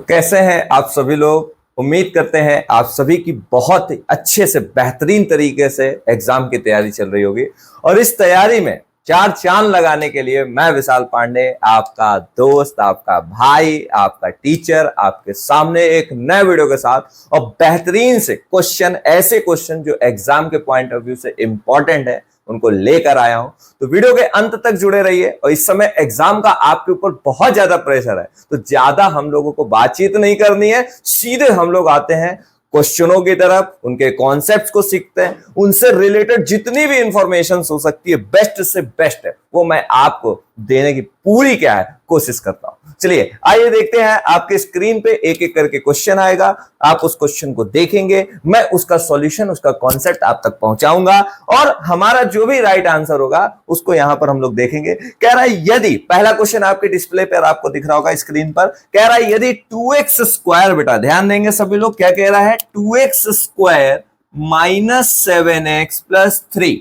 कैसे हैं आप सभी लोग। उम्मीद करते हैं आप सभी की बहुत अच्छे से बेहतरीन तरीके से एग्जाम की तैयारी चल रही होगी। और इस तैयारी में चार चांद लगाने के लिए मैं विशाल पांडे, आपका दोस्त, आपका भाई, आपका टीचर, आपके सामने एक नए वीडियो के साथ और बेहतरीन से क्वेश्चन, ऐसे क्वेश्चन जो एग्जाम के पॉइंट ऑफ व्यू से इंपॉर्टेंट है, उनको लेकर आया हूं। तो वीडियो के अंत तक जुड़े रहिए। और इस समय एग्जाम का आपके ऊपर बहुत ज्यादा प्रेशर है, तो ज्यादा हम लोगों को बातचीत नहीं करनी है, सीधे हम लोग आते हैं क्वेश्चनों की तरफ, उनके कॉन्सेप्ट्स को सीखते हैं। उनसे रिलेटेड जितनी भी इंफॉर्मेशन हो सकती है, बेस्ट से बेस्ट है, वो मैं आपको देने की पूरी क्या है कोशिश करता हूं। चलिए आइए देखते हैं। आपके स्क्रीन पे एक एक करके क्वेश्चन आएगा, आप उस क्वेश्चन को देखेंगे, मैं उसका सॉल्यूशन, उसका कॉन्सेप्ट आप तक पहुंचाऊंगा और हमारा जो भी राइट आंसर होगा उसको यहां पर हम लोग देखेंगे। कह रहा है यदि, पहला क्वेश्चन आपके डिस्प्ले पर आपको दिख रहा होगा स्क्रीन पर, कह रहा है यदि 2x स्क्वायर, बेटा ध्यान देंगे सभी लोग, क्या कह रहा है, 2x square minus 7x plus 3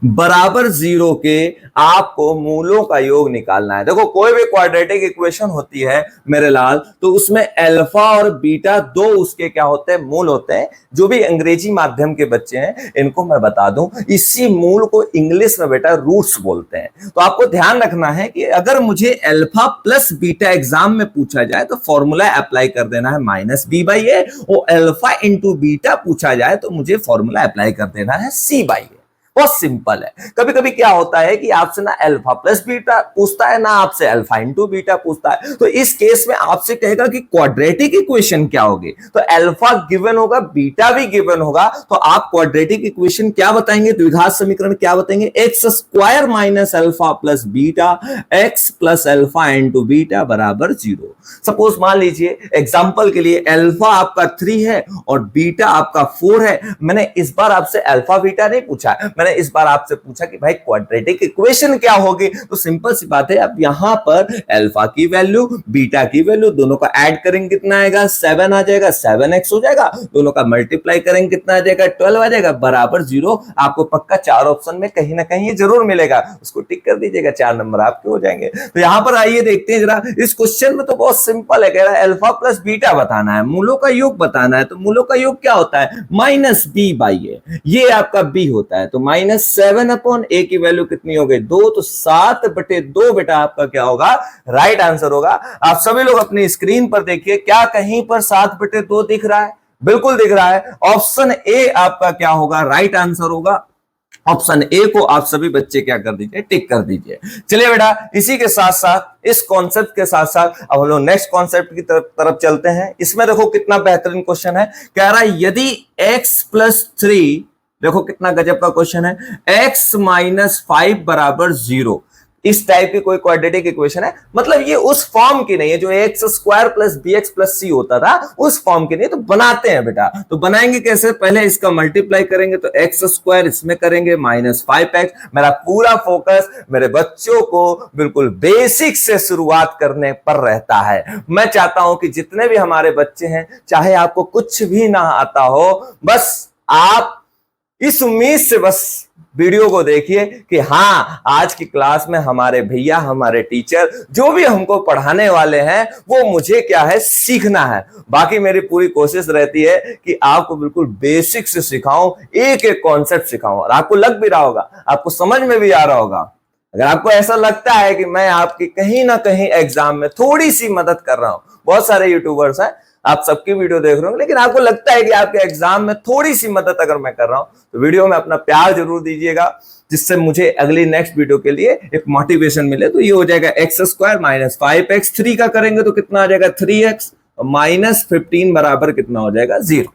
बराबर 0 के आपको मूलों का योग निकालना है। देखो कोई भी क्वाड्रेटिक इक्वेशन होती है मेरे लाल, तो उसमें अल्फा और बीटा दो उसके क्या होते हैं, मूल होते हैं। जो भी अंग्रेजी माध्यम के बच्चे हैं इनको मैं बता दूं, इसी मूल को इंग्लिश में बेटा रूट्स बोलते हैं। तो आपको ध्यान रखना है कि अगर मुझे अल्फा प्लस बीटा एग्जाम में पूछा जाए तो फॉर्मूला अप्लाई कर देना है माइनस बी बाई ए, और अल्फा इंटू बीटा पूछा जाए तो मुझे फॉर्मूला अप्लाई कर देना है सी बाई ए। बहुत सिंपल है। कभी कभी क्या होता है कि आपसे ना अल्फा प्लस बीटा पूछता है, ना आपसे अल्फा इंटू बीटा पूछता है। तो इस केस में आपसे कहेगा कि क्वाड्रेटिक इक्वेशन क्या होगी, तो अल्फा गिवन होगा, बीटा भी गिवन होगा, तो आप क्वाड्रेटिक इक्वेशन क्या बताएंगे, द्विघात समीकरण क्या बताएंगे, x square minus alpha plus beta x plus alpha into beta बराबर 0। सपोज मान लीजिए एग्जाम्पल के लिए अल्फा आपका 3 है और बीटा आपका 4 है। मैंने इस बार आपसे अल्फा बीटा नहीं पूछा, मैंने इस बार आपसे पूछा कि भाई क्वाड्रेटिक इक्वेशन क्या होगी। तो सिंपल सी बात है, अब यहां पर अल्फा की वैल्यू, बीटा की वैल्यू, दोनों का ऐड करेंगे कितना आएगा, 7 आ जाएगा, 7x हो जाएगा। दोनों का मल्टीप्लाई करेंगे कितना आ जाएगा, 12 आ जाएगा, बराबर 0। आपको पक्का 4 ऑप्शन में कहीं ना कहीं ये जरूर मिलेगा, उसको टिक कर दीजिएगा, 4 नंबर आपके हो जाएंगे। तो यहां पर आइए देखते हैं जरा इस क्वेश्चन में। तो बहुत सिंपल है, कह रहा है अल्फा प्लस बीटा बताना है, मूलों का योग बताना है। तो मूलों का योग क्या होता है, माइनस बी बाई ए, ये आपका बी होता है। तो माइनस 7 अपॉन ए की वैल्यू कितनी हो गई, 2, तो 7/2 बेटा आपका क्या होगा, राइट आंसर होगा। आप सभी लोग अपनी स्क्रीन पर देखिए, क्या कहीं पर 7/2 दिख रहा है, बिल्कुल दिख रहा है। ऑप्शन ए आपका क्या होगा, राइट आंसर होगा। ऑप्शन ए को आप सभी बच्चे क्या कर दीजिए, टिक कर दीजिए। चलिए बेटा, इसी के साथ साथ, इस कॉन्सेप्ट के साथ साथ अब हम लोग नेक्स्ट कॉन्सेप्ट की तरफ चलते हैं। इसमें देखो कितना बेहतरीन क्वेश्चन है। कह रहा है यदि x प्लस 3, देखो कितना गजब का क्वेश्चन है, x माइनस 5 बराबर 0, इस टाइप की कोई क्वाड्रेटिक इक्वेशन है। मतलब ये उस फॉर्म की नहीं है जो x square plus b x plus c होता था, उस फॉर्म की नहीं। तो बनाते हैं बेटा, तो बनाएंगे कैसे, पहले इसका मल्टीप्लाई करेंगे, तो एक्स स्क्वायर इसमें करेंगे माइनस 5x। मेरा पूरा फोकस मेरे बच्चों को बिल्कुल बेसिक से शुरुआत करने पर रहता है। मैं चाहता हूं कि जितने भी हमारे बच्चे हैं, चाहे आपको कुछ भी ना आता हो, बस आप इस उम्मीद से बस वीडियो को देखिए कि हाँ, आज की क्लास में हमारे भैया, हमारे टीचर जो भी हमको पढ़ाने वाले हैं, वो मुझे क्या है, सीखना है। बाकी मेरी पूरी कोशिश रहती है कि आपको बिल्कुल बेसिक से सिखाऊं, एक एक कॉन्सेप्ट सिखाऊं, और आपको लग भी रहा होगा, आपको समझ में भी आ रहा होगा। अगर आपको ऐसा लगता है कि मैं आपकी कहीं ना कहीं एग्जाम में थोड़ी सी मदद कर रहा हूं, बहुत सारे यूट्यूबर्स हैं, आप सबकी वीडियो देख रहे हो, लेकिन आपको लगता है कि आपके एग्जाम में थोड़ी सी मदद अगर मैं कर रहा हूं, तो वीडियो में अपना प्यार जरूर दीजिएगा, जिससे मुझे अगली नेक्स्ट वीडियो के लिए एक मोटिवेशन मिले। तो ये हो जाएगा एक्स स्क्वायर माइनस 5x, 3 का करेंगे तो कितना आ जाएगा, 3x, माइनस 15 बराबर कितना हो जाएगा, 0।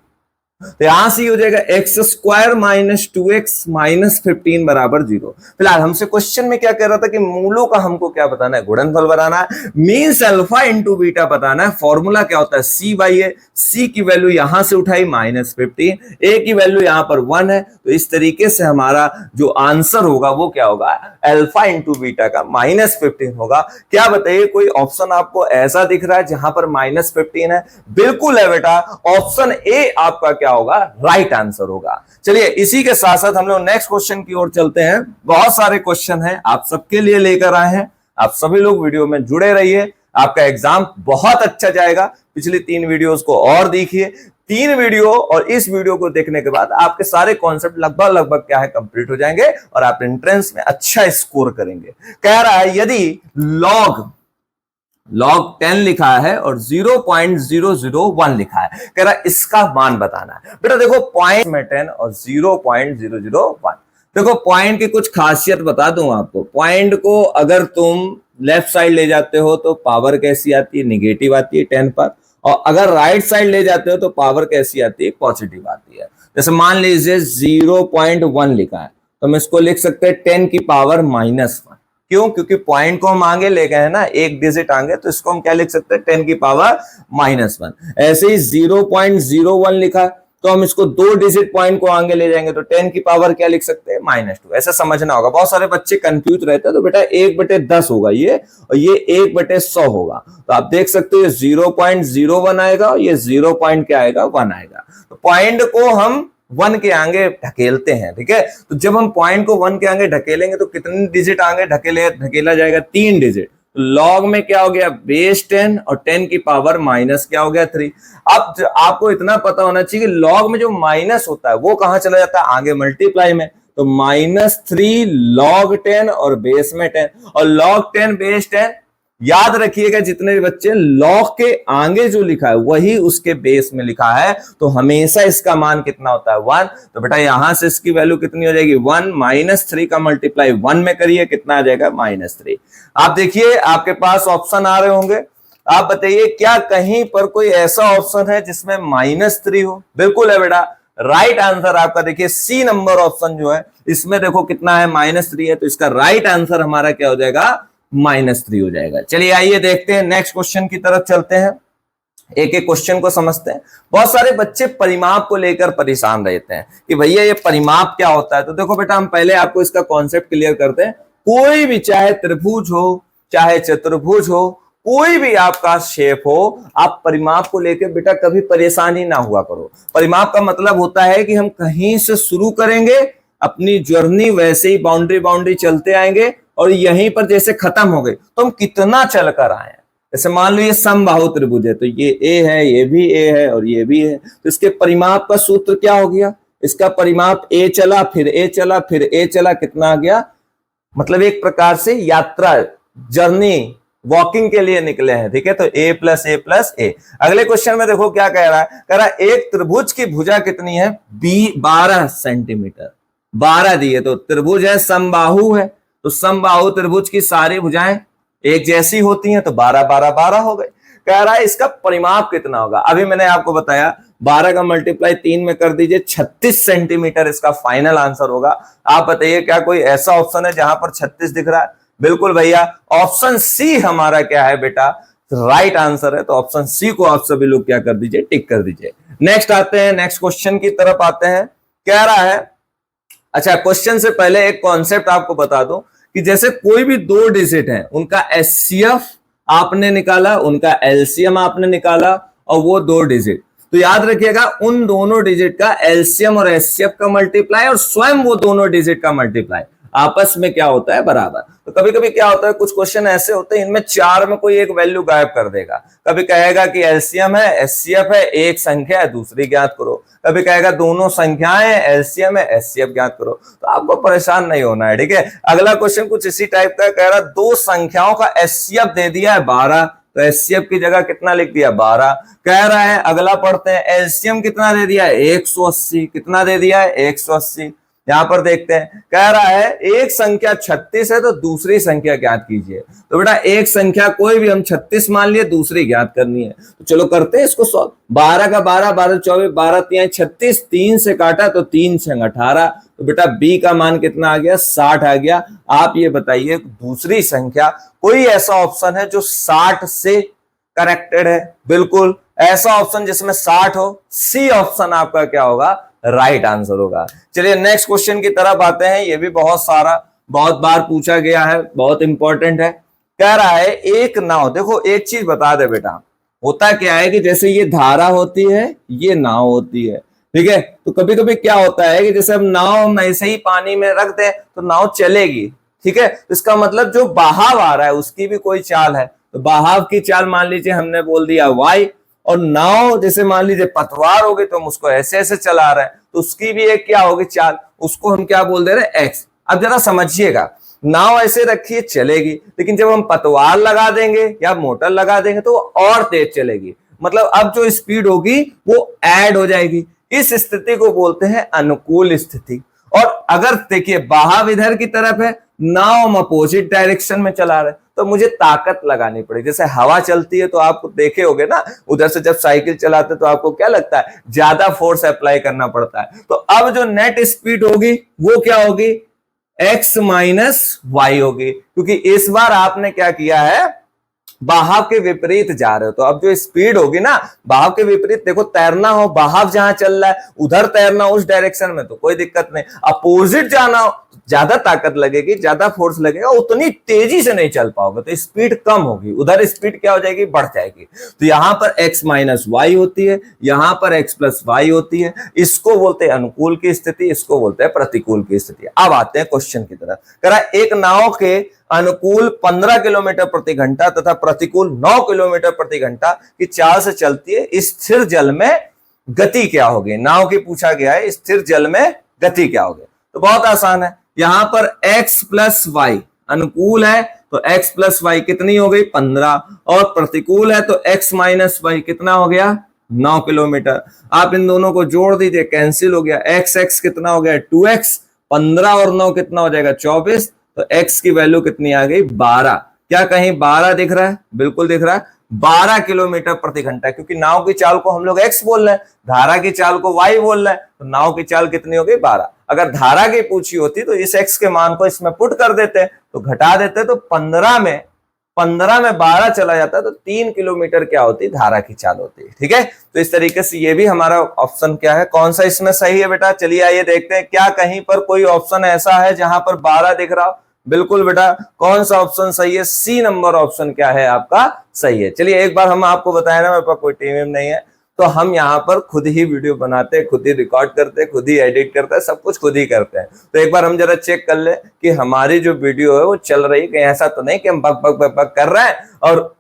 तो यहां से हो जाएगा x square minus 2x minus 15 बराबर 0। फिलहाल हमसे क्वेश्चन में क्या कह रहा था कि मूलों का हमको क्या बताना है, गुणनफल बनाना है, मीन्स अल्फा इंटू बीटा बताना है। फॉर्मूला क्या होता है, सी बाई ए, सी की वैल्यू यहां से उठाई माइनस 15, ए की वैल्यू यहां पर 1 है। तो इस तरीके से हमारा जो आंसर होगा वो क्या होगा, अल्फा इंटू बीटा का माइनस 15 होगा। क्या बताइए, कोई ऑप्शन आपको ऐसा दिख रहा है जहां पर माइनस 15 है? बिल्कुल है बेटा, ऑप्शन ए आपका क्या होगा, राइट आंसर होगा। चलिए इसी के साथ साथ हम लोग नेक्स्ट क्वेश्चन की ओर चलते हैं। बहुत सारे क्वेश्चन हैं आप सबके लिए लेकर आए हैं, आप सभी लोग वीडियो में जुड़े रहिए। आपका एग्जाम बहुत अच्छा जाएगा। पिछली 3 वीडियोस को और देखिए, 3 वीडियो और इस वीडियो को देखने के बाद आपके सारे कॉन्सेप्ट लगभग क्या है कंप्लीट हो जाएंगे और आप एंट्रेंस में अच्छा स्कोर करेंगे। कह रहा है यदि log 10 लिखा है और 0.001 लिखा है, कह रहा है इसका मान बताना है। बेटा देखो पॉइंट में 10 और 0.001, देखो पॉइंट की कुछ खासियत बता दूं आपको। पॉइंट को अगर तुम लेफ्ट साइड ले जाते हो तो पावर कैसी आती है, निगेटिव आती है 10 पर, और अगर राइट साइड ले जाते हो तो पावर कैसी आती है, पॉजिटिव आती है। जैसे मान लीजिए 0.1 लिखा है तो हम इसको लिख सकते हैं 10 की पावर -1। क्यों? क्योंकि पॉइंट को हम आगे ले गए हैं ना, एक डिजिट आगे, तो इसको हम क्या लिख सकते हैं 10 की पावर -1। ऐसे ही 0.01 लिखा है तो हम इसको 2 डिजिट पॉइंट को आगे ले जाएंगे तो 10 की पावर क्या लिख सकते हैं -2। ऐसा समझना होगा, बहुत सारे बच्चे कंफ्यूज रहते हैं। तो बेटा 1/10 होगा ये, और ये 1/100 होगा। तो आप देख सकते हो 0.01 आएगा और ये 0. क्या आएगा, 1 आएगा। तो पॉइंट को हम 1 के आगे ढकेलते हैं, ठीक है। तो जब हम पॉइंट को 1 के आगे ढकेलेंगे तो कितने डिजिट आगे ढकेला जाएगा, 3 डिजिट। लॉग में क्या हो गया, बेस 10 और 10 की पावर माइनस क्या हो गया 3। अब आपको इतना पता होना चाहिए कि लॉग में जो माइनस होता है वो कहां चला जाता है, आगे मल्टीप्लाई में। तो -3 log 10 और बेस में 10, और log 10 बेस 10। याद रखिएगा जितने भी बच्चे लॉग के आगे जो लिखा है वही उसके बेस में लिखा है, तो हमेशा इसका मान कितना होता है, 1। तो बेटा यहां से इसकी वैल्यू कितनी हो जाएगी, 1। -3 का मल्टीप्लाई 1 में करिए, कितना आ जाएगा, -3। आप देखिए आपके पास ऑप्शन आ रहे होंगे, आप बताइए क्या कहीं पर कोई ऐसा ऑप्शन है जिसमें -3 हो? बिल्कुल है बेटा, राइट आंसर आपका देखिए सी नंबर ऑप्शन जो है इसमें देखो कितना है, -3 है। तो इसका राइट आंसर हमारा क्या हो जाएगा, -3 हो जाएगा। चलिए आइए देखते हैं, नेक्स्ट क्वेश्चन की तरफ चलते हैं, एक एक क्वेश्चन को समझते हैं। बहुत सारे बच्चे परिमाप को लेकर परेशान रहते हैं कि भैया ये परिमाप क्या होता है। तो देखो बेटा हम पहले आपको इसका कॉन्सेप्ट क्लियर करते हैं। कोई भी, चाहे त्रिभुज हो चाहे चतुर्भुज हो, कोई भी आपका शेप हो, आप परिमाप को लेकर बेटा कभी परेशान ही ना हुआ करो। परिमाप का मतलब होता है कि हम कहीं से शुरू करेंगे अपनी जर्नी, वैसे ही बाउंड्री चलते आएंगे और यहीं पर जैसे खत्म हो गए तो हम कितना चलकर आए। जैसे मान लो ये समबाहु त्रिभुज है, तो ये ए है, ये भी ए है और ये भी है, तो इसके परिमाप का सूत्र क्या हो गया, इसका परिमाप ए चला फिर ए चला फिर ए चला, कितना आ गया, मतलब एक प्रकार से यात्रा, जर्नी, वॉकिंग के लिए निकले हैं, ठीक है। तो a + a + a। अगले क्वेश्चन में देखो क्या कह रहा है, कह रहा है एक त्रिभुज की भुजा कितनी है, 12 सेंटीमीटर, 12 दी है। तो त्रिभुज है, समबाहु है, तो समबाहु त्रिभुज की सारी भुजाएं एक जैसी होती हैं, तो 12 12 12 हो गए। कह रहा है इसका परिमाप कितना होगा। अभी मैंने आपको बताया 12 का मल्टीप्लाई 3 में कर दीजिए, 36 सेंटीमीटर इसका फाइनल आंसर होगा। आप बताइए क्या कोई ऐसा ऑप्शन है जहां पर 36 दिख रहा है? बिल्कुल भैया, ऑप्शन सी हमारा क्या है बेटा, राइट आंसर है। तो ऑप्शन सी को आप सभी लोग क्या कर दीजिए, टिक कर दीजिए। नेक्स्ट आते हैं, नेक्स्ट क्वेश्चन की तरफ आते हैं। कह रहा है, अच्छा क्वेश्चन से पहले एक कॉन्सेप्ट आपको बता दूं कि जैसे कोई भी 2 डिजिट है, उनका एचसीएफ आपने निकाला, उनका एलसीएम आपने निकाला, और वो 2 डिजिट, तो याद रखिएगा उन दोनों डिजिट का एलसीएम और एचसीएफ का मल्टीप्लाई और स्वयं वो दोनों डिजिट का मल्टीप्लाई आपस में क्या होता है, बराबर। तो कभी कभी क्या होता है, कुछ क्वेश्चन ऐसे होते हैं इनमें 4 में कोई एक वैल्यू गायब कर देगा। कभी कहेगा कि एलसीएम है, एचसीएफ है, एक संख्या है दूसरी ज्ञात करो। कभी कहेगा दोनों संख्याएं हैं, एलसीएम है, एचसीएफ ज्ञात करो। तो आपको परेशान नहीं होना है, ठीक है। अगला क्वेश्चन कुछ इसी टाइप का कह रहा, 2 संख्याओं का एचसीएफ दे दिया है 12, तो एचसीएफ की जगह कितना लिख दिया, 12। कह रहा है अगला पढ़ते हैं, एलसीएम कितना दे दिया है, 180। कितना दे दिया है, 180। यहां पर देखते हैं, कह रहा है एक संख्या 36 है तो दूसरी संख्या ज्ञात कीजिए। तो बेटा एक संख्या कोई भी हम 36 मान लिए, दूसरी ज्ञात करनी है, तो चलो करते हैं इसको सॉल्व। 12 का 12, 12 24, 12 3 36, 3 से काटा तो 3 से 18। तो बेटा बी का मान कितना आ गया, 60 आ गया। आप ये बताइए दूसरी संख्या कोई ऐसा ऑप्शन है जो 60 से करेक्टेड है? बिल्कुल, ऐसा ऑप्शन जिसमें 60 हो, सी ऑप्शन आपका क्या होगा, राइट आंसर होगा। चलिए नेक्स्ट क्वेश्चन की तरफ आते हैं। ये भी बहुत बार पूछा गया है, बहुत इंपॉर्टेंट है। कह रहा है एक नाव, देखो एक चीज बता दे बेटा, होता क्या है कि जैसे ये धारा होती है, ये नाव होती है, ठीक है। तो कभी कभी क्या होता है कि जैसे हम नाव ऐसे ही पानी में रख दे तो नाव चलेगी, ठीक है। इसका मतलब जो बहाव आ रहा है उसकी भी कोई चाल है। तो बहाव की चाल मान लीजिए हमने बोल दिया y, और नाव जैसे मान लीजिए पतवार हो गई तो हम उसको ऐसे ऐसे चला रहे हैं, तो उसकी भी एक क्या होगी चाल, उसको हम क्या बोल दे रहे हैं x। अब जरा समझिएगा, नाव ऐसे रखिए चलेगी, लेकिन जब हम पतवार लगा देंगे या मोटर लगा देंगे तो और तेज चलेगी, मतलब अब जो स्पीड होगी वो ऐड हो जाएगी। इस स्थिति को बोलते हैं अनुकूल स्थिति। और अगर देखिए बहाव इधर की तरफ है, नाव हम अपोजिट डायरेक्शन में चला रहे हैं, तो मुझे ताकत लगानी पड़ेगी। जैसे हवा चलती है तो आप देखे होंगे ना, उधर से जब साइकिल चलाते तो आपको क्या लगता है, ज्यादा फोर्स अप्लाई करना पड़ता है। तो अब जो नेट स्पीड होगी वो क्या होगी, x माइनस वाई होगी, क्योंकि इस बार आपने क्या किया है, बहाव के विपरीत जा रहे हो। तो अब जो स्पीड होगी ना बहाव के विपरीत, देखो तैरना हो, बहाव जहां चल रहा है उधर तैरना उस डायरेक्शन में तो कोई दिक्कत नहीं, अपोजिट जाना हो ज्यादा ताकत लगेगी, ज्यादा फोर्स लगेगा, उतनी तेजी से नहीं चल पाओगे तो स्पीड कम होगी, उधर स्पीड क्या हो जाएगी, बढ़ जाएगी। तो यहां पर x माइनस वाई होती है, यहां पर x प्लस वाई होती है। इसको बोलते हैं अनुकूल की स्थिति, इसको बोलते हैं प्रतिकूल की स्थिति। अब आते हैं क्वेश्चन की तरफ। कह रहा एक नाव के अनुकूल 15 किलोमीटर प्रति घंटा तथा प्रतिकूल 9 किलोमीटर प्रति घंटा की चाल से चलती है, स्थिर जल में गति क्या होगी। नाव की पूछा गया है, स्थिर जल में गति क्या होगी। तो बहुत आसान है, यहां पर x प्लस वाई अनुकूल है तो x प्लस वाई कितनी हो गई 15, और प्रतिकूल है तो x माइनस वाई कितना हो गया 9 किलोमीटर। आप इन दोनों को जोड़ दीजिए, कैंसिल हो गया, x कितना हो गया 2x, 15 और 9 कितना हो जाएगा 24, तो x की वैल्यू कितनी आ गई 12। क्या कहीं 12 दिख रहा है, बिल्कुल दिख रहा है, 12 किलोमीटर प्रति घंटा, क्योंकि नाव की चाल को हम लोग x बोल रहे हैं, धारा की चाल को y बोल रहे हैं, तो नाव की चाल कितनी हो गई 12। अगर धारा की पूछी होती तो इस x के मान को इसमें पुट कर देते, तो घटा देते, तो 15 में 12 चला जाता तो 3 किलोमीटर क्या होती धारा की चाल होती है। ठीक है, तो इस तरीके से ये भी हमारा ऑप्शन क्या है, कौन सा इसमें सही है बेटा। चलिए आइए देखते हैं, क्या कहीं पर कोई ऑप्शन ऐसा है जहां पर 12 दिख रहा हो। बिल्कुल बेटा, कौन सा ऑप्शन सही है, सी नंबर ऑप्शन क्या है आपका सही है। चलिए एक बार हम आपको बताया ना, मेरे पास कोई टीम नहीं है, तो हम यहाँ पर खुद ही वीडियो बनाते हैं, खुद ही रिकॉर्ड करते हैं, खुद ही एडिट करते हैं, सब कुछ खुद ही करते हैं। तो एक बार हम जरा चेक कर ले कि हमारी जो वीडियो है वो चल रही है, कहीं ऐसा तो नहीं कि हम बक बक बक बक कर रहे हैं और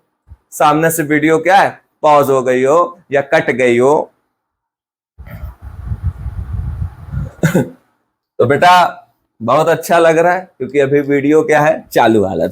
सामने से वीडियो क्या है पॉज हो गई हो या कट गई हो। तो बेटा बहुत अच्छा लग रहा है, क्योंकि अभी वीडियो क्या है चालू हालत।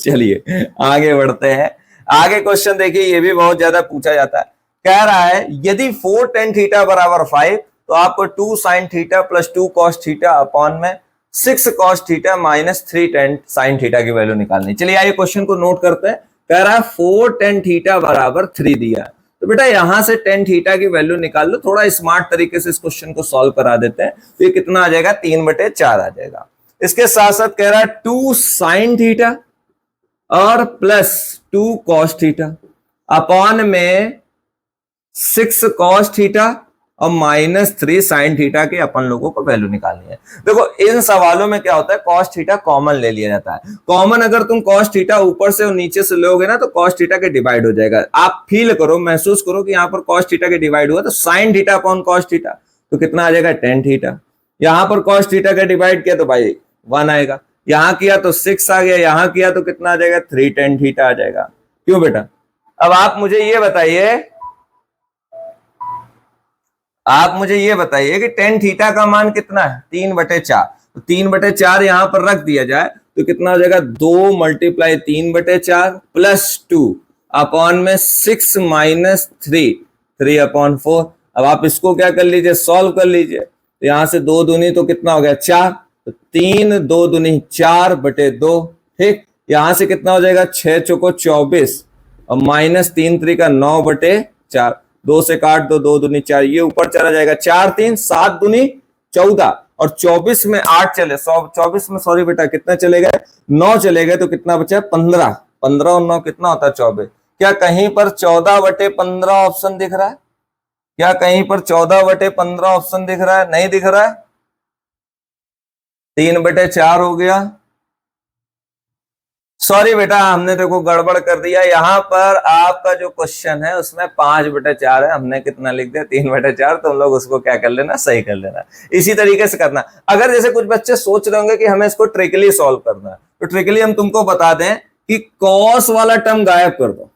चलिए आगे बढ़ते हैं। आगे क्वेश्चन देखिए, ये भी बहुत ज्यादा पूछा जाता है। कह रहा है यदि 4 tan थीटा बराबर 5, तो आपको 2 sin theta plus 2 cos theta upon में 6 cos theta minus 3 tan sin theta की वैल्यू निकालनी। चलिए आइए क्वेश्चन को नोट करते हैं। कह रहा है 4 tan थीटा बराबर 3 दिया, तो बेटा यहां से tan थीटा की वैल्यू निकाल लो। थोड़ा स्मार्ट तरीके से इस क्वेश्चन को सॉल्व करा देते हैं, तो ये कितना आ जाएगा 3/4 आ जाएगा। इसके साथ साथ कह रहा है 2 sin थीटा और प्लस 2 cos थीटा अपॉन में 6 cos थीटा और माइनस 3 sin थीटा के अपन लोगों को वैल्यू निकालनी है। देखो इन सवालों में क्या होता है, cos थीटा कॉमन ले लिया जाता है। कॉमन अगर तुम cos थीटा ऊपर से और नीचे से लोगे ना, तो cos थीटा के डिवाइड हो जाएगा। आप फील करो, महसूस करो कि यहाँ पर cos थीटा के डिवाइड हुआ, तो sin theta upon cos theta तो कितना आ जाएगा tan थीटा। यहाँ पर cos थीटा का डिवाइड किया तो भाई 1 आएगा, यहाँ किया तो 6 आ गया, यहाँ किया तो कितना आ जाएगा 3 tan थीटा आ जाएगा। क्यों बेटा, अब आप मुझे ये बताइए कि tan थीटा का मान कितना है 3/4, तो 3/4 यहां पर रख दिया जाए तो कितना हो जाएगा 2 × 3/4 प्लस 2 अपॉन में 6 माइनस 3/4। अब आप इसको क्या कर लीजिए, सॉल्व कर लीजिए। तो यहां से 2 दूनी तो कितना हो गया 4, तो 3 2 दूनी 4/2। ठीक, यहां से कितना हो जाएगा 6 चौको 24 और माइनस 3 3 का 9/4, 2 से काट दो, 2 दूनी 4, ये ऊपर चला जाएगा 4 3 7 दूनी 14 और 24 में 8 चले, 24 में सॉरी बेटा कितना चले गए 9 चले गए, तो कितना बचा 15 और 9 कितना होता है 24। क्या कहीं पर 14/15 ऑप्शन दिख रहा है, क्या कहीं पर 14/15 ऑप्शन दिख रहा है, नहीं दिख रहा है, 3/4 हो गया। सॉरी बेटा हमने देखो गड़बड़ कर दिया, यहाँ पर आपका जो क्वेश्चन है उसमें 5/4 है, हमने कितना लिख दिया 3/4, तो हम लोग उसको क्या कर लेना सही कर लेना। इसी तरीके से करना। अगर जैसे कुछ बच्चे सोच रहे होंगे कि हमें इसको ट्रिकली सॉल्व करना है, तो ट्रिकली हम तुमको बता दें कि कॉस वाला टर्म गायब कर दो,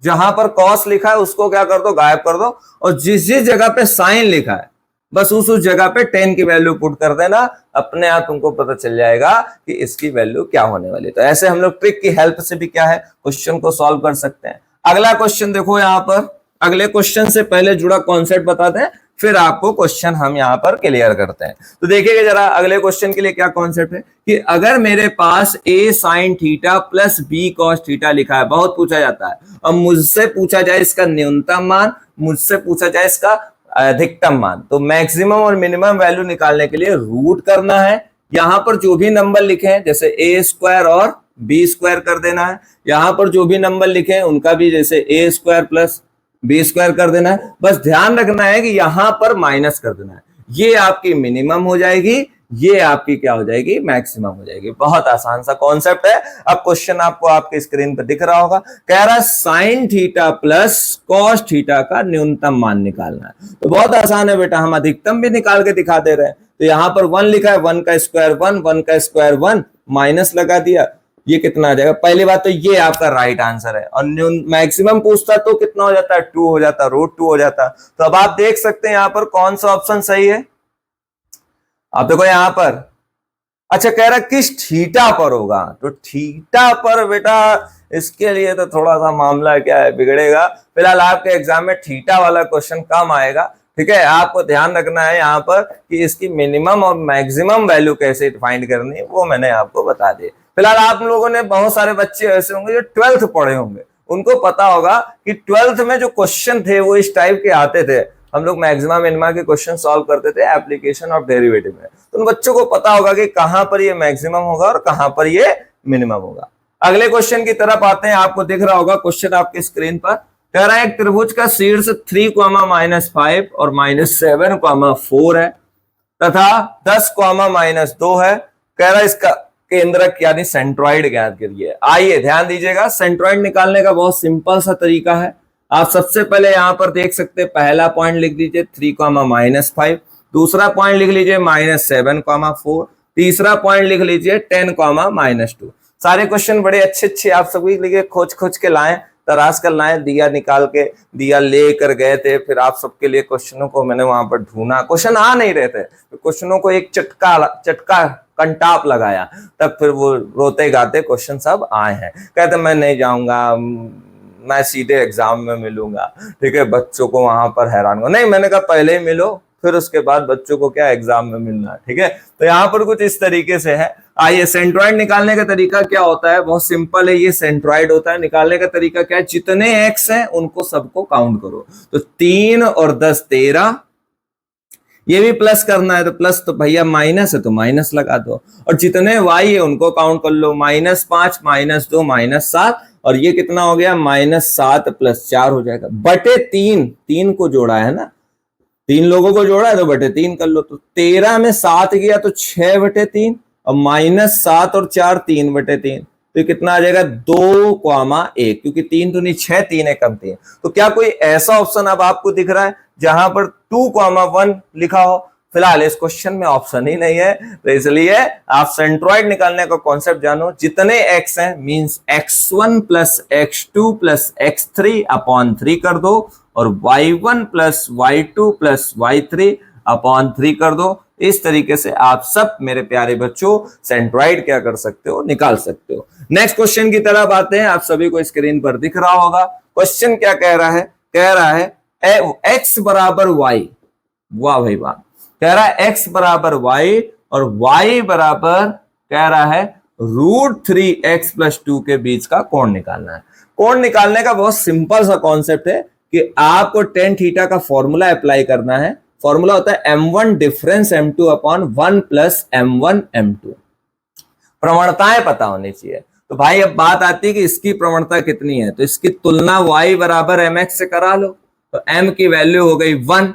जहां पर कॉस लिखा है उसको क्या कर दो, गायब कर दो, और जिस जिस जगह पे साइन लिखा है बस उस जगह पे 10 की वैल्यू पुट कर देना, अपने आप तुमको पता चल जाएगा कि इसकी वैल्यू क्या होने वाली है। तो ऐसे हम लोग ट्रिक की हेल्प से भी क्या है, क्वेश्चन को सॉल्व कर सकते हैं। अगला क्वेश्चन देखो, यहां पर अगले क्वेश्चन से पहले जुड़ा कॉन्सेप्ट बताते हैं, फिर आपको क्वेश्चन हम यहां पर क्लियर करते हैं। तो देखिएगा जरा अगले क्वेश्चन के लिए क्या कॉन्सेप्ट है कि अगर मेरे पास a sin theta plus b cos theta लिखा है, बहुत पूछा जाता है, अब मुझसे पूछा जाए इसका न्यूनतम मान, मुझसे पूछा जाए इसका अधिकतम मान, तो मैक्सिमम और मिनिमम वैल्यू निकालने के लिए रूट करना है। यहां पर जो भी नंबर लिखे हैं जैसे a स्क्वायर और b स्क्वायर कर देना है, यहां पर जो भी नंबर लिखे हैं उनका भी जैसे a square plus b square कर देना है। बस ध्यान रखना है कि यहां पर माइनस कर देना है, ये आपकी मिनिमम हो जाएगी, ये आपकी क्या हो जाएगी, मैक्सिमम हो जाएगी। बहुत आसान सा कॉन्सेप्ट है। अब क्वेश्चन आपको आपके स्क्रीन पर दिख रहा होगा, कह रहा है sine theta plus cos theta का न्यूनतम मान निकालना है। तो बहुत आसान है बेटा, हम अधिकतम भी निकाल के दिखा दे रहे हैं। तो यहां पर 1 लिखा है, 1 का स्क्वायर 1, 1 का स्क्वायर 1, माइनस लगा दिया, ये कितना आ जाएगा। पहली बात तो ये आपका राइट आंसर है, और मैक्सिमम पूछता तो कितना हो जाता है, 2 हो जाता, √2 हो जाता। तो अब आप देख सकते हैं यहां पर कौन सा ऑप्शन सही है। आप देखो यहां पर, अच्छा कह रहा किस थीटा पर होगा, तो थीटा पर बेटा इसके लिए तो थोड़ा सा मामला क्या है, बिगड़ेगा। फिलहाल आपके एग्जाम में थीटा वाला क्वेश्चन कम आएगा, ठीक है। आपको ध्यान रखना है यहाँ पर कि इसकी मिनिमम और मैक्सिमम वैल्यू कैसे फाइंड करनी है, वो मैंने आपको बता दी। फिलहाल आप लोगों ने, बहुत सारे बच्चे ऐसे होंगे जो 12th पढ़े होंगे, उनको पता होगा कि 12th में जो क्वेश्चन थे वो इस टाइप के आते थे। हम लोग मैक्सिमा मिनिमा के क्वेश्चन सॉल्व करते थे एप्लीकेशन ऑफ डेरिवेटिव में, तो उन बच्चों को पता होगा कि कहां पर ये मैक्सिमम होगा और कहां पर ये मिनिमम होगा। अगले क्वेश्चन की तरफ आते हैं। आपको दिख रहा होगा क्वेश्चन आपके स्क्रीन पर, कह रहा है एक त्रिभुज का शीर्ष 3, -5 और -7, 4 है तथा 10, -2 है। कह रहा है इसका केंद्रक यानी सेंट्रॉइड ज्ञात करिए। आइए ध्यान दीजिएगा, सेंट्रॉइड निकालने का बहुत सिंपल सा तरीका है। आप सबसे पहले यहां पर देख सकते हैं, पहला पॉइंट लिख दीजिए 3, -5, दूसरा पॉइंट लिख लीजिए -7, 4, तीसरा पॉइंट लिख लीजिए 10, -2। सारे क्वेश्चन बड़े अच्छे अच्छे आप सभी लिए खोज खोज के लाएं, तराश कर लाएं, दिया निकाल के दिया लेकर गए थे। फिर आप सबके लिए क्वेश्चनों को मैंने वहां पर ढूंढा, क्वेश्चन आ नहीं रहे थे, तो क्वेश्चनों को एक चटका कंटाप लगाया, तब फिर वो रोते गाते क्वेश्चन सब आए हैं। कहते मैं नहीं जाऊंगा, मैं सीधे एग्जाम में मिलूंगा, ठीक है, बच्चों को वहां पर हैरान हो। नहीं, मैंने कहा पहले ही मिलो, फिर उसके बाद बच्चों को क्या एग्जाम में मिलना, ठीक है। तो यहाँ पर कुछ इस तरीके से है। आइए, सेंट्रॉइड निकालने का तरीका क्या होता है, बहुत सिंपल है। ये सेंट्रॉइड होता है, निकालने का तरीका क्या है, जितने एक्स हैं उनको सबको काउंट करो। तो 3 और 10 13, ये भी प्लस करना है तो प्लस, तो भैया माइनस है तो माइनस लगा दो, और जितने वाई है उनको काउंट कर लो, -5, -2, -7, और ये कितना हो गया, -7 + 4 हो जाएगा, बटे 3 को जोड़ा है ना, 3 लोगों को जोड़ा है तो बटे 3 कर लो। तो 13 में 7 गया तो 6/3, और -7 और 4 3/3, तो ये कितना आ जाएगा 2,1, क्योंकि 3 तो नहीं 6, 3 है कम 3। तो क्या कोई ऐसा ऑप्शन अब आपको दिख रहा है जहां पर 2,1 लिखा हो? फिलहाल इस क्वेश्चन में ऑप्शन ही नहीं है, तो इसलिए आप सेंट्रॉइड निकालने का कॉन्सेप्ट जानो। जितने x हैं मींस x1 + x2 + x3/3 कर दो, और y1 + y2 + y3/3 कर दो। इस तरीके से आप सब मेरे प्यारे बच्चों सेंट्रॉइड क्या कर सकते हो, निकाल सकते हो। नेक्स्ट क्वेश्चन की तरफ आते हैं। आप सभी को स्क्रीन पर दिख रहा होगा क्वेश्चन क्या कह रहा है, कह रहा है x = y, वाह भाई वाह, कह रहा है x = y और y बराबर कह रहा है √3x + 2 के बीच का कोण निकालना है। कोण निकालने का बहुत सिंपल सा कॉन्सेप्ट है कि आपको tan थीटा का फॉर्मूला अप्लाई करना है। फॉर्मूला होता है m1 difference m2/1 + m1 m2। प्रवणताएं पता होनी चाहिए। तो भाई अब बात आती है कि इसकी प्रवणता कितनी है, तो इसकी तुलना y = mx से करा लो, तो m की वैल्यू हो गई 1,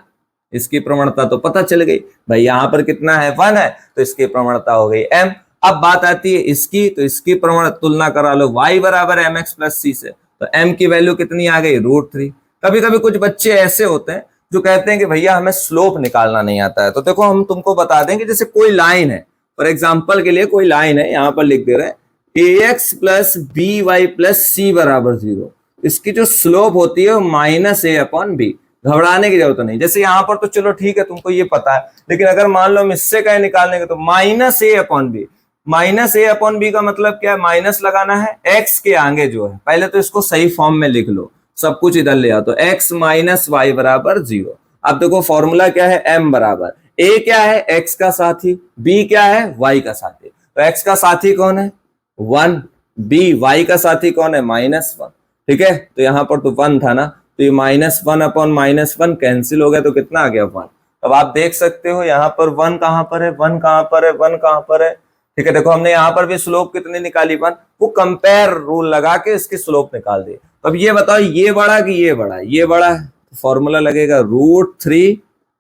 इसकी प्रवणता तो पता चल गई। भाई यहां पर कितना है, 1 है, तो इसकी प्रवणता हो गई m। अब बात आती है इसकी, तो इसकी तुलना करा लो y = mx + c से, तो m की वैल्यू कितनी आ गई, √3। कभी कभी कुछ बच्चे ऐसे होते हैं जो कहते हैं कि भैया हमें स्लोप निकालना नहीं आता है। तो देखो हम तुमको बता दें कि जैसे कोई लाइन है, फॉर एग्जाम्पल के लिए कोई लाइन है, यहां पर लिख दे रहे हैं ax plus b y plus c बराबर 0, इसकी जो स्लोप होती है वो माइनस ए अपॉन बी। घबराने की जरूरत नहीं, जैसे यहां पर तो चलो ठीक है तुमको ये पता है, लेकिन अगर मान लो हम इससे कहीं निकालने के तो माइनस ए अपॉन बी। माइनस ए अपॉन बी का मतलब क्या है, माइनस लगाना है एक्स के आगे जो है, पहले तो इसको सही फॉर्म में लिख लो, सब कुछ इधर ले आओ, तो एक्स माइनस वाई बराबर 0। अब देखो फॉर्मूला क्या है, एम बराबर ए क्या है, एक्स का साथी, बी क्या है, वाई का साथी। तो एक्स का साथी कौन है, 1, बी वाई का साथी कौन है, -1। ठीक है, तो यहां पर तो 1 था ना, तो ये -1 अपॉन -1 कैंसिल हो गया, तो कितना आ गया 1। अब आप देख सकते हो यहाँ पर 1 कहां पर है, 1 कहां पर है, 1 कहां पर है। ठीक है, देखो हमने यहाँ पर भी स्लोप कितनी निकाली 1, वो कंपेयर रूल लगा के इसकी स्लोप निकाल दी। अब ये बताओ ये बड़ा कि ये बड़ा, ये बड़ा है, फॉर्मूला लगेगा √3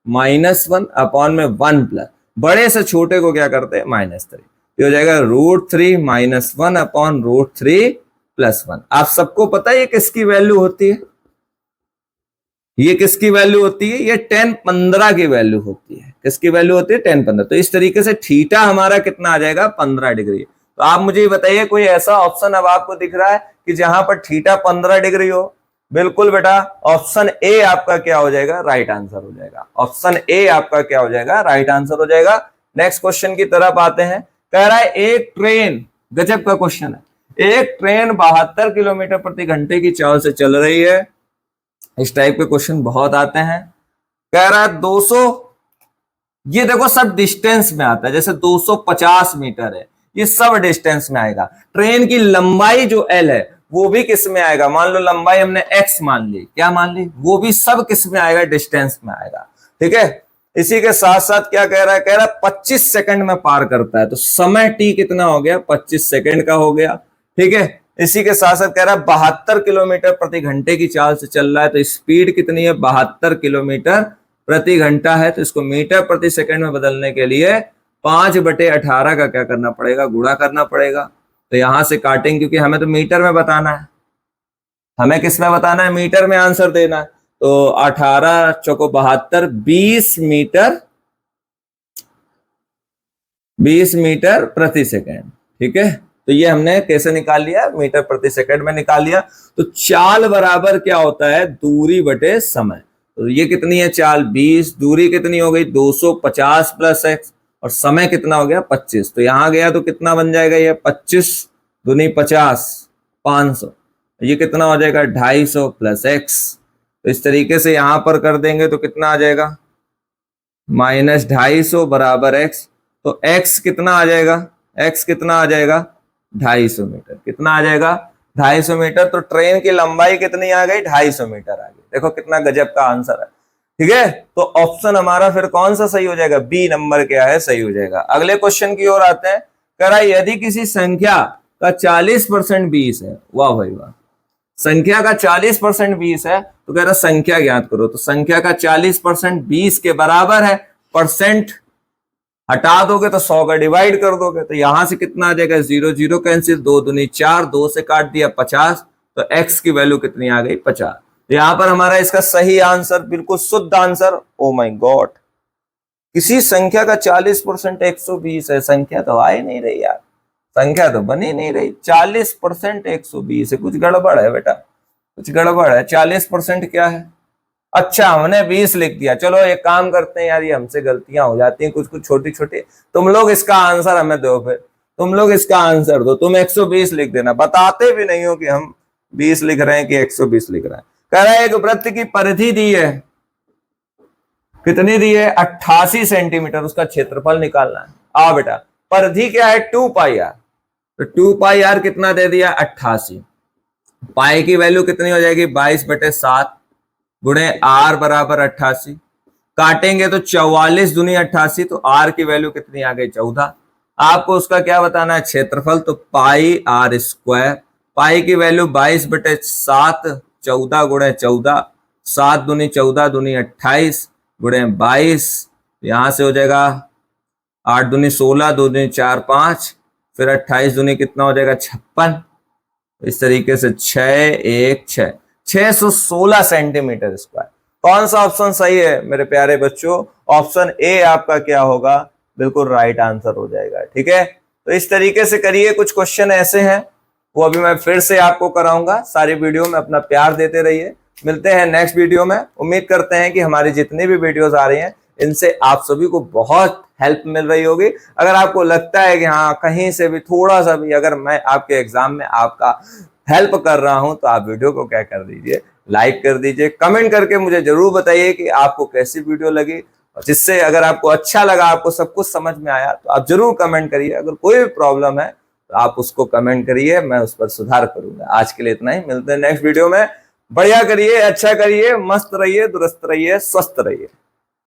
-1 अपॉन में 1 प्लस, बड़े से छोटे को क्या करते हैं -3, ये हो जाएगा √3 -1 अपॉन √3 + 1। आप सबको पता है ये किसकी वैल्यू होती है, ये किसकी वैल्यू होती है, ये tan 15 की वैल्यू होती है। किसकी वैल्यू होती है, tan 15। तो इस तरीके से थीटा हमारा कितना आ जाएगा, 15 डिग्री। तो आप मुझे बताइए कोई ऐसा ऑप्शन अब आपको दिख रहा है कि जहां पर थीटा 15 डिग्री हो। बिल्कुल बेटा, ऑप्शन ए आपका क्या हो जाएगा, राइट आंसर हो जाएगा। ऑप्शन ए आपका क्या हो जाएगा, राइट आंसर हो जाएगा। नेक्स्ट क्वेश्चन की तरफ आते हैं। कह रहा है एक ट्रेन, गजब का क्वेश्चन है, एक ट्रेन 72 किलोमीटर प्रति घंटे की चाल से चल रही है। इस टाइप के क्वेश्चन बहुत आते हैं। कह रहा है 200, ये देखो सब डिस्टेंस में आता है, जैसे 250 मीटर है, ये सब डिस्टेंस में आएगा। ट्रेन की लंबाई जो एल है वो भी किस में आएगा, मान लो लंबाई हमने एक्स मान ली, क्या मान ली, वो भी सब किस में आएगा, डिस्टेंस में आएगा। ठीक है, इसी के साथ साथ क्या कह रहा है, कह रहा है 25 सेकंड में पार करता है, तो समय टी कितना हो गया, 25 सेकंड का हो गया। ठीक है, इसी के साथ साथ कह रहा है 72 किलोमीटर प्रति घंटे की चाल से चल रहा है, तो स्पीड कितनी है, 72 किलोमीटर प्रति घंटा है। तो इसको मीटर प्रति सेकंड में बदलने के लिए 5/18 का क्या करना पड़ेगा, गुणा करना पड़ेगा। तो यहां से काटेंगे, क्योंकि हमें तो मीटर में बताना है, हमें किस में बताना है, मीटर में आंसर देना है। तो 18 चौको 72, 20 मीटर प्रति सेकंड। ठीक है, तो ये हमने कैसे निकाल लिया, मीटर प्रति सेकंड में निकाल लिया। तो चाल बराबर क्या होता है, दूरी बटे समय। तो ये कितनी है, चाल 20, दूरी कितनी हो गई 250 + x, और समय कितना हो गया 25। तो यहां गया तो कितना बन जाएगा, ये 25 दूनी 50, 500, ये कितना हो जाएगा 250 + x। तो इस तरीके से यहां पर कर देंगे तो कितना आ जाएगा, -250 बराबर x। तो x कितना आ जाएगा, x कितना आ जाएगा 250 मीटर। कितना आ जाएगा 250 मीटर। तो ट्रेन की लंबाई कितनी आ गई, 250 मीटर आ गई। देखो कितना गजब का आंसर है। ठीक है, तो ऑप्शन हमारा फिर कौन सा सही हो जाएगा, बी नंबर क्या है, सही हो जाएगा। अगले क्वेश्चन की ओर आते हैं। कह रहा है यदि किसी संख्या का 40% 20 है, वाह भाई वाह, संख्या का 40% 20 है, तो कह रहा संख्या ज्ञात करो। तो संख्या का 40% 20 के बराबर है, परसेंट हटा दोगे तो 100 का डिवाइड कर दोगे, तो यहां से कितना आ जाएगा, 0 0 कैंसिल, 2 दूनी 4, 2 से काट दिया 50, तो x की वैल्यू कितनी आ गई 50। तो यहां पर हमारा इसका सही आंसर, बिल्कुल शुद्ध आंसर, ओ माय गॉड, किसी संख्या का 40% 120 है, संख्या तो आ ही नहीं रही यार, संख्या तो बनी नहीं रही। 40% 120 है, कुछ गड़बड़ है बेटा, कुछ गड़बड़ है। 40% क्या है, अच्छा हमने 20 लिख दिया। चलो एक काम करते हैं यार, ये हमसे गलतियां हो जाती हैं कुछ कुछ छोटी छोटी। तुम लोग इसका आंसर हमें दो, फिर तुम लोग इसका आंसर दो। तुम 120 लिख देना, बताते भी नहीं हो कि हम 20 लिख रहे हैं कि 120 लिख रहे हैं। कह रहा है एक वृत्त की परिधि दी है, कितनी दी है 88 सेंटीमीटर, उसका क्षेत्रफल निकालना है। आ बेटा, परिधि क्या है 2πr, तो 2πr कितना दे दिया 88, पाई की वैल्यू कितनी हो जाएगी 22/7 गुणे r बराबर 88, काटेंगे तो 44 दूनी 88, तो r की वैल्यू कितनी आ गई 14। आपको उसका क्या बताना है, क्षेत्रफल, तो πr², पाई की वैल्यू 22/7, 14 गुणे 14, 7 दूनी 14 दूनी 28 गुणे 22, यहां से हो जाएगा 8 दूनी 16, 2 दूनी 4 5, फिर 28 दूनी कितना हो जाएगा 56, इस तरीके से 6 1 6, 616 सेंटीमीटर स्क्वायर। कौन सा ऑप्शन सही है मेरे प्यारे बच्चों, ऑप्शन ए आपका क्या होगा, बिल्कुल राइट आंसर हो जाएगा। ठीक है, तो इस तरीके से करिए। कुछ क्वेश्चन ऐसे हैं वो अभी मैं फिर से आपको कराऊंगा। सारी वीडियो में अपना प्यार देते रहिए। मिलते हैं नेक्स्ट वीडियो में। उम्मीद करते हैं कि हमारी जितनी भी वीडियोस आ रही हैं इनसे आप सभी को बहुत हेल्प मिल रही होगी। अगर आपको लगता है कि हाँ कहीं से भी थोड़ा सा भी अगर मैं आपके एग्जाम में आपका हेल्प कर रहा हूं, तो आप वीडियो को क्या कर दीजिए, लाइक कर दीजिए। कमेंट करके मुझे जरूर बताइए कि आपको कैसी वीडियो लगी, और जिससे अगर आपको अच्छा लगा, आपको सब कुछ समझ में आया, तो आप जरूर कमेंट करिए। अगर कोई भी प्रॉब्लम है तो आप उसको कमेंट करिए, मैं उस पर सुधार करूंगा। आज के लिए इतना ही, मिलते हैं नेक्स्ट वीडियो में। बढ़िया करिए, अच्छा करिए, मस्त रहिए, दुरुस्त रहिए, स्वस्थ रहिए।